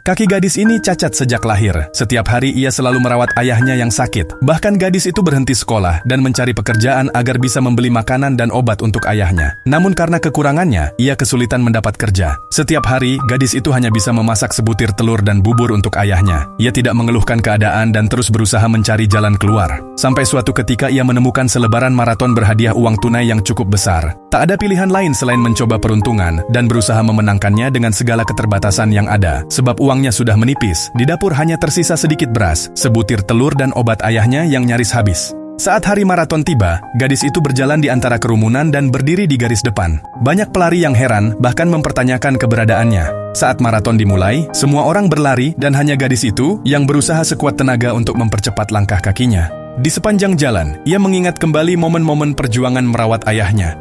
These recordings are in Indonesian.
Kaki gadis ini cacat sejak lahir. Setiap hari ia selalu merawat ayahnya yang sakit. Bahkan gadis itu berhenti sekolah dan mencari pekerjaan agar bisa membeli makanan dan obat untuk ayahnya. Namun karena kekurangannya, ia kesulitan mendapat kerja. Setiap hari, gadis itu hanya bisa memasak sebutir telur dan bubur untuk ayahnya. Ia tidak mengeluhkan keadaan dan terus berusaha mencari jalan keluar. Sampai suatu ketika ia menemukan selebaran maraton berhadiah uang tunai yang cukup besar. Tak ada pilihan lain selain mencoba peruntungan dan berusaha memenangkannya dengan segala keterbatasan yang ada. Sebab uangnya sudah menipis, di dapur hanya tersisa sedikit beras, sebutir telur dan obat ayahnya yang nyaris habis. Saat hari maraton tiba, gadis itu berjalan di antara kerumunan dan berdiri di garis depan. Banyak pelari yang heran, bahkan mempertanyakan keberadaannya. Saat maraton dimulai, semua orang berlari dan hanya gadis itu yang berusaha sekuat tenaga untuk mempercepat langkah kakinya. Di sepanjang jalan, ia mengingat kembali momen-momen perjuangan merawat ayahnya.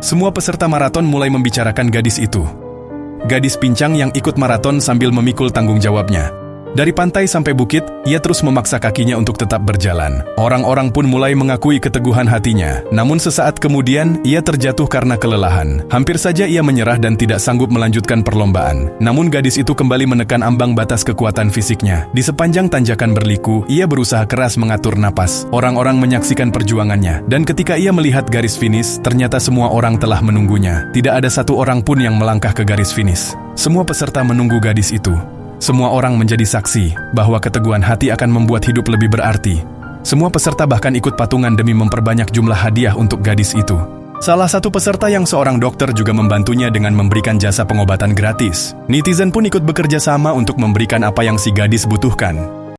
Semua peserta maraton mulai membicarakan gadis itu. Gadis pincang yang ikut maraton sambil memikul tanggung jawabnya. Dari pantai sampai bukit, ia terus memaksa kakinya untuk tetap berjalan. Orang-orang pun mulai mengakui keteguhan hatinya. Namun sesaat kemudian, ia terjatuh karena kelelahan. Hampir saja ia menyerah dan tidak sanggup melanjutkan perlombaan. Namun gadis itu kembali menekan ambang batas kekuatan fisiknya. Di sepanjang tanjakan berliku, ia berusaha keras mengatur napas. Orang-orang menyaksikan perjuangannya. Dan ketika ia melihat garis finish, ternyata semua orang telah menunggunya. Tidak ada satu orang pun yang melangkah ke garis finish. Semua peserta menunggu gadis itu. Semua orang menjadi saksi bahwa keteguhan hati akan membuat hidup lebih berarti. Semua peserta bahkan ikut patungan demi memperbanyak jumlah hadiah untuk gadis itu. Salah satu peserta yang seorang dokter juga membantunya dengan memberikan jasa pengobatan gratis. Netizen pun ikut bekerja sama untuk memberikan apa yang si gadis butuhkan.